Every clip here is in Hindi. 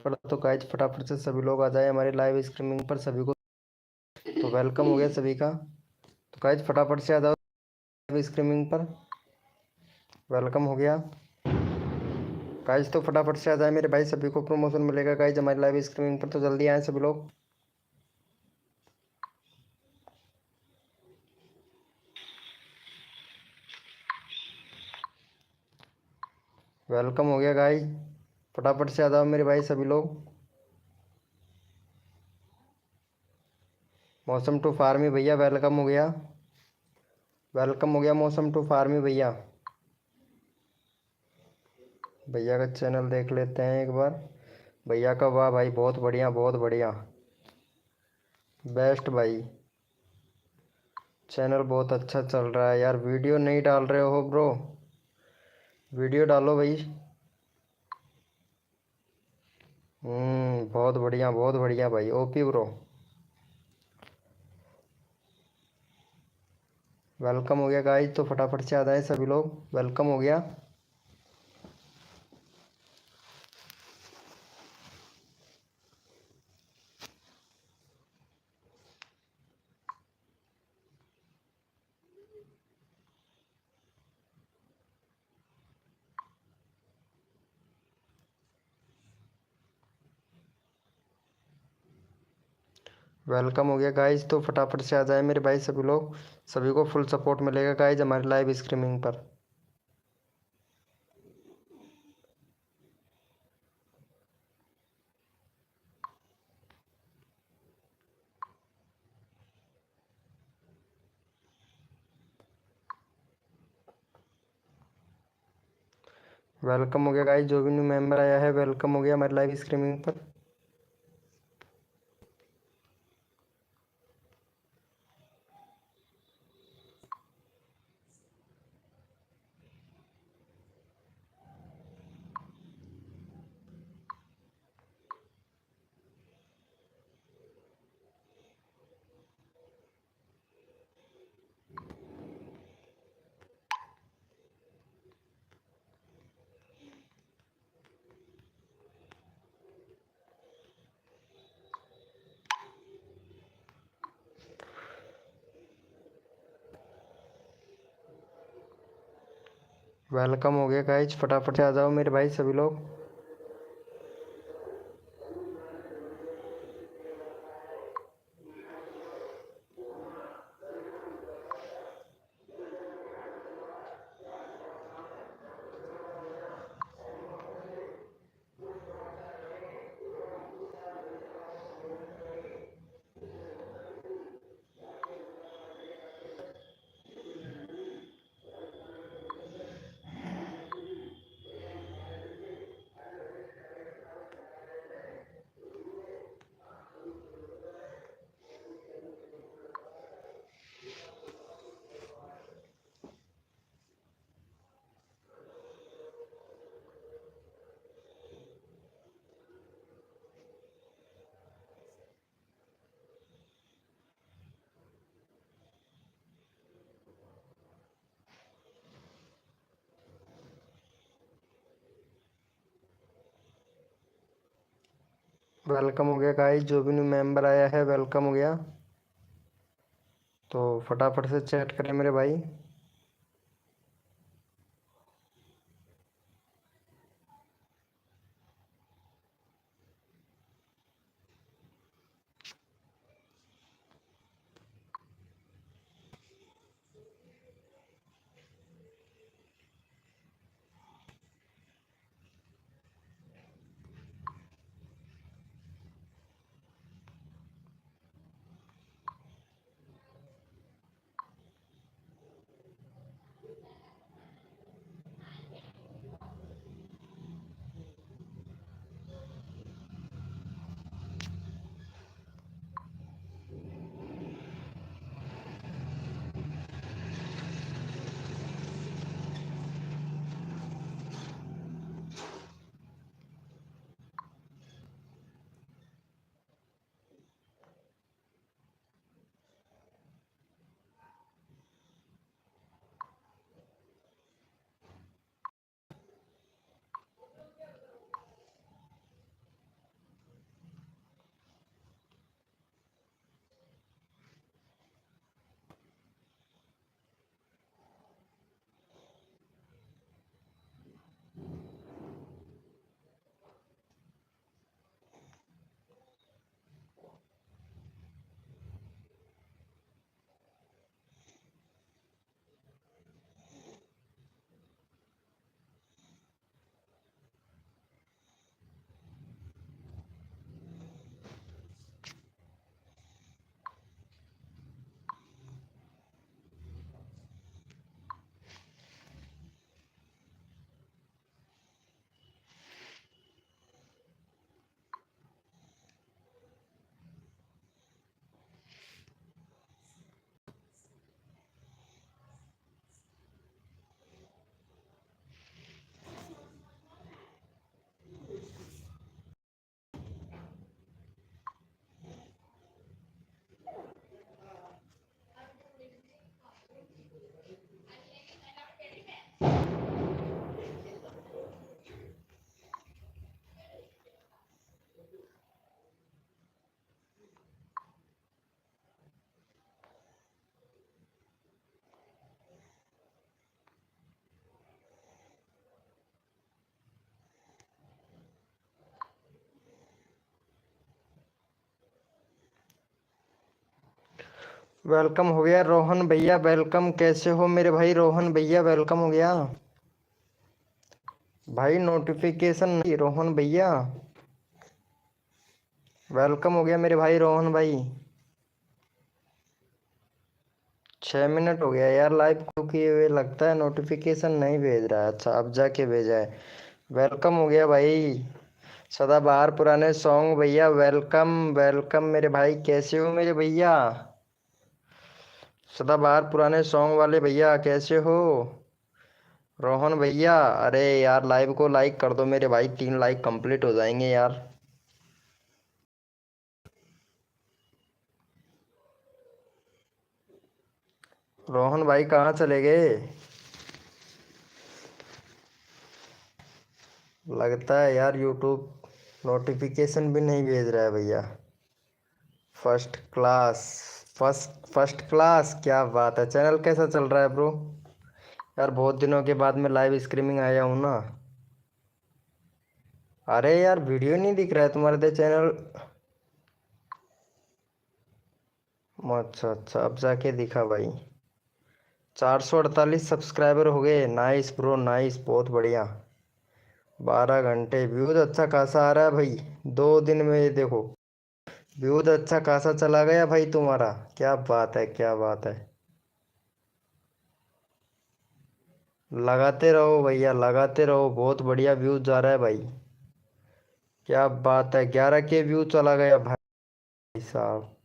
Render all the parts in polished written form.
पर तो गाइज फटाफट से सभी लोग आ जाए हमारे लाइव स्ट्रीमिंग पर सभी को। तो वेलकम हो गया सभी का। तो गाइज फटाफट से आ जाओ लाइव स्ट्रीमिंग पर। वेलकम हो गया गाइज। तो फटाफट से आ जाए मेरे भाई, सभी को प्रमोशन मिलेगा गाइज हमारी लाइव स्ट्रीमिंग पर। तो जल्दी आए सभी लोग। वेलकम हो गया गाइज। फटाफट से आ जाओ मेरे भाई सभी लोग। मौसम टू फार्मी भैया वेलकम हो गया। वेलकम हो गया मौसम टू फार्मी भैया। भैया का चैनल देख लेते हैं एक बार। भैया का वाह भाई, बहुत बढ़िया बहुत बढ़िया। बेस्ट भाई, चैनल बहुत अच्छा चल रहा है यार। वीडियो नहीं डाल रहे हो ब्रो, वीडियो डालो भाई। बहुत बढ़िया भाई, ओपी ब्रो। वेलकम हो गया गाइस। तो फटाफट से आ जाए सभी लोग। वेलकम हो गया। वेलकम हो गया गाइस। तो फटाफट से आ जाए मेरे भाई सभी लोग। सभी को फुल सपोर्ट मिलेगा गाइस हमारे लाइव स्ट्रीमिंग पर। वेलकम हो गया गाइस। जो भी न्यू मेंबर आया है वेलकम हो गया हमारे लाइव स्ट्रीमिंग पर। वेलकम हो गया गाइस। फटाफट से आ जाओ मेरे भाई सभी लोग। वेलकम हो गया गाइस। जो भी न्यू मेंबर आया है वेलकम हो गया। तो फटाफट से चैट करें मेरे भाई। वेलकम हो गया रोहन भैया, वेलकम। कैसे हो मेरे भाई रोहन भैया, वेलकम हो गया भाई। नोटिफिकेशन नहीं रोहन भैया, वेलकम हो गया मेरे भाई रोहन भाई। 6 मिनट हो गया यार लाइव को किए हुए, लगता है नोटिफिकेशन नहीं भेज रहा है। अच्छा अब जाके भेजा है। वेलकम हो गया भाई। सदाबहार पुराने सॉन्ग भैया, वेलकम वेलकम मेरे भाई। कैसे हो मेरे भैया? सदाबहार पुराने सॉन्ग वाले भैया कैसे हो? रोहन भैया, अरे यार लाइव को लाइक कर दो मेरे भाई, 3 लाइक कंप्लीट हो जाएंगे यार। रोहन भाई कहाँ चले गए? लगता है यार यूट्यूब नोटिफिकेशन भी नहीं भेज रहा है भैया। फर्स्ट क्लास, फर्स्ट क्लास, क्या बात है। चैनल कैसा चल रहा है ब्रो? यार बहुत दिनों के बाद मैं लाइव स्ट्रीमिंग आया हूँ ना। अरे यार वीडियो नहीं दिख रहा है तुम्हारे तो चैनल। अच्छा अच्छा, अब जाके दिखा भाई। 448 सब्सक्राइबर हो गए, नाइस ब्रो नाइस, बहुत बढ़िया। 12 घंटे व्यूज अच्छा खासा आ रहा है भाई। 2 दिन में ये देखो, व्यूज अच्छा खासा चला गया भाई तुम्हारा। क्या बात है, क्या बात है। लगाते रहो भैया, लगाते रहो, बहुत बढ़िया व्यूज जा रहा है भाई। क्या बात है, 11 के व्यू चला गया भाई साहब।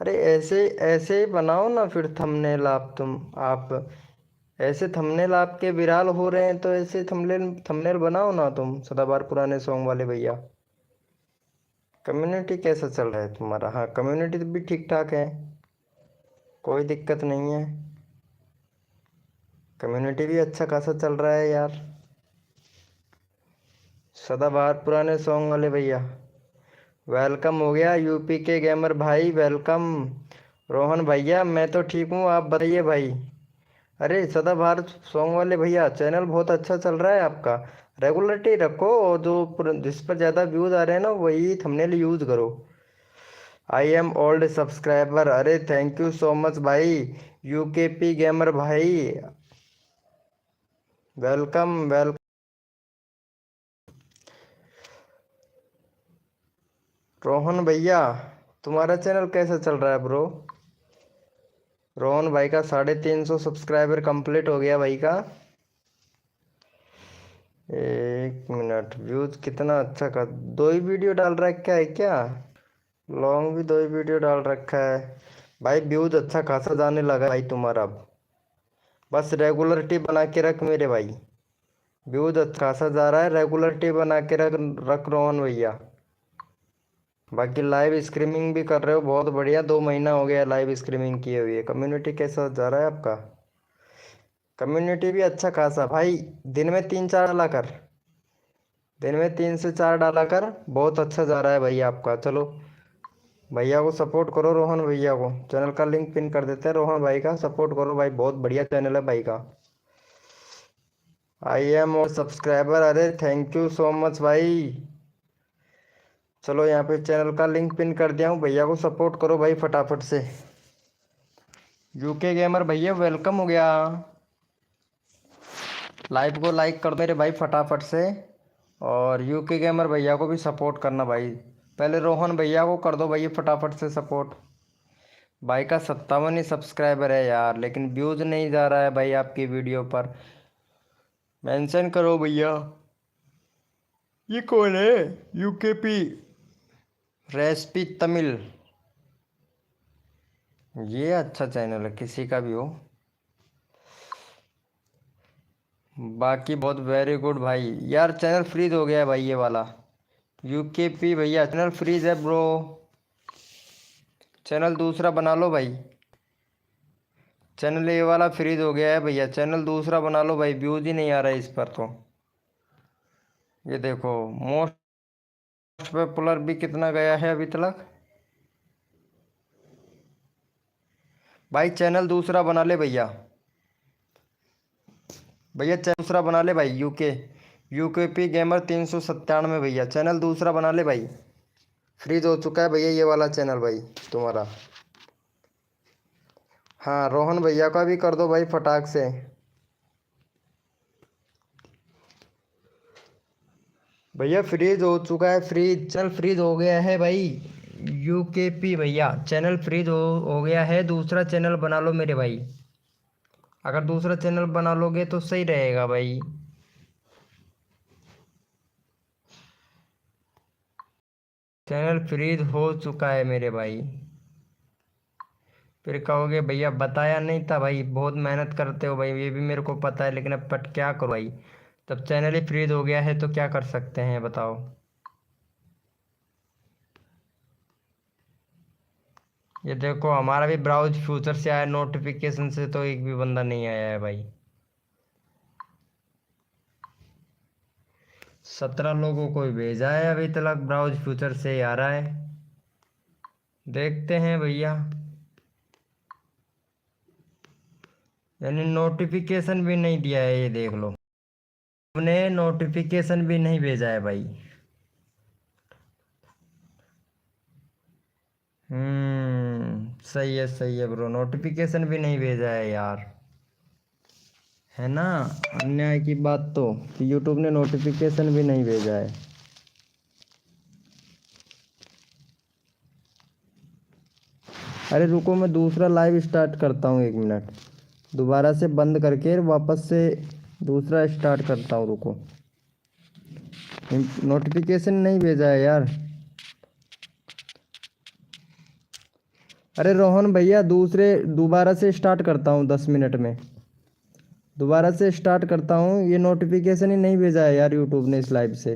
अरे ऐसे ऐसे ही बनाओ ना फिर थंबनेल आप, तुम आप ऐसे थंबनेल आपके विराल हो रहे हैं तो ऐसे थंबनेल थंबनेल बनाओ ना तुम, सदाबहार पुराने सॉन्ग वाले भैया। कम्युनिटी कैसा चल रहा है तुम्हारा? हाँ कम्युनिटी भी ठीक ठाक है, कोई दिक्कत नहीं है। कम्युनिटी भी अच्छा खासा चल रहा है यार। सदाबहार पुराने सॉन्ग वाले भैया, वेलकम हो गया यूपी के गेमर भाई, वेलकम। रोहन भैया मैं तो ठीक हूँ, आप बताइए भाई। अरे सदाबहार सॉन्ग वाले भैया, चैनल बहुत अच्छा चल रहा है आपका। रेगुलरिटी रखो और जिस पर ज़्यादा व्यूज़ आ रहे हैं ना वही थंबनेल यूज़ करो। आई एम ओल्ड सब्सक्राइबर, अरे थैंक यू सो मच भाई। यूकेपी गेमर भाई, वेलकम वेलकम। रोहन भैया, तुम्हारा चैनल कैसा चल रहा है ब्रो? रोहन भाई का 350 सब्सक्राइबर कंप्लीट हो गया भाई का। 1 मिनट, व्यूज कितना अच्छा का, 2 ही वीडियो डाल रखा है क्या? लॉन्ग भी 2 ही वीडियो डाल रखा है भाई। व्यूज अच्छा खासा जाने लगा है भाई तुम्हारा अब। बस रेगुलरिटी बना के रख मेरे भाई। व्यूज अच्छा खासा जा रहा है, रेगुलरिटी बना के रख रख रोहन भैया। बाकी लाइव स्ट्रीमिंग भी कर रहे हो, बहुत बढ़िया। 2 महीना हो गया लाइव स्ट्रीमिंग किए हुए। कम्युनिटी कैसा जा रहा है आपका? कम्युनिटी भी अच्छा खासा भाई। दिन में 3-4 डाला कर, दिन में 3 से 4 डाला कर, बहुत अच्छा जा रहा है भाई आपका। चलो भैया को सपोर्ट करो, रोहन भैया को। चैनल का लिंक पिन कर देते हैं, रोहन भाई का सपोर्ट करो भाई, बहुत बढ़िया चैनल है भाई का। आई एम और सब्सक्राइबर, अरे थैंक यू सो मच भाई। चलो यहाँ पे चैनल का लिंक पिन कर दिया हूँ, भैया को सपोर्ट करो भाई फटाफट से। यूके गेमर भैया वेलकम हो गया। लाइव को लाइक कर दो मेरे भाई फटाफट से। और यूके गेमर भैया को भी सपोर्ट करना भाई। पहले रोहन भैया को कर दो भैया फटाफट से सपोर्ट। भाई का 57 ही सब्सक्राइबर है यार, लेकिन व्यूज नहीं जा रहा है भाई आपकी वीडियो पर। मेंशन करो भैया। ये कौन है? यूकेपी रेसिपी तमिल, ये अच्छा चैनल है किसी का भी हो। बाकी बहुत वेरी गुड भाई। यार चैनल फ्रीज हो गया है भाई ये वाला। यूकेपी भैया चैनल फ्रीज है ब्रो, चैनल दूसरा बना लो भाई। चैनल ये वाला फ्रीज हो गया है भैया, चैनल दूसरा बना लो भाई, व्यूज ही नहीं आ रहा है इस पर तो। ये देखो, मोस्ट पॉपुलर भी कितना गया है अभी तक भाई। चैनल दूसरा बना ले भैया, भैया चैनल दूसरा बना ले भाई। यूकेपी गेमर 397 भैया, चैनल दूसरा बना ले भाई। फ्रीज हो चुका है भैया ये वाला चैनल भाई तुम्हारा। हाँ रोहन भैया का भी कर दो भाई फटाक से। भैया फ्रीज हो चुका है, फ्रीज चल फ्रीज हो गया है भाई। यूकेपी भैया चैनल फ्रीज हो गया है, दूसरा चैनल बना लो मेरे भाई। अगर दूसरा चैनल बना लोगे तो सही रहेगा भाई। चैनल फ्रीज हो चुका है मेरे भाई। फिर कहोगे भैया बताया नहीं था भाई, बहुत मेहनत करते हो भाई, ये भी मेरे को पता है, लेकिन अब बट क्या करो भाई। तब चैनल ही फ्रीज हो गया है तो क्या कर सकते हैं बताओ। ये देखो हमारा भी ब्राउज फ्यूचर से आया, नोटिफिकेशन से तो एक भी बंदा नहीं आया है भाई। 17 लोगों को ही भेजा है अभी तक, ब्राउज फ्यूचर से ही आ रहा है। देखते हैं भैया। यानी नोटिफिकेशन भी नहीं दिया है, ये देख लो। हमने नोटिफिकेशन भी नहीं भेजा है भाई। सही है ब्रो, नोटिफिकेशन भी नहीं भेजा है यार। है ना, अन्याय की बात तो कि यूट्यूब ने नोटिफिकेशन भी नहीं भेजा है। अरे रुको, मैं दूसरा लाइव स्टार्ट करता हूँ, 1 मिनट। दोबारा से बंद करके वापस से दूसरा स्टार्ट करता हूँ, रुको। नोटिफिकेशन नहीं भेजा है यार। अरे रोहन भैया दूसरे दोबारा से स्टार्ट करता हूँ 10 मिनट में। दोबारा से स्टार्ट करता हूँ, ये नोटिफिकेशन ही नहीं भेजा है यार यूट्यूब ने इस लाइव से।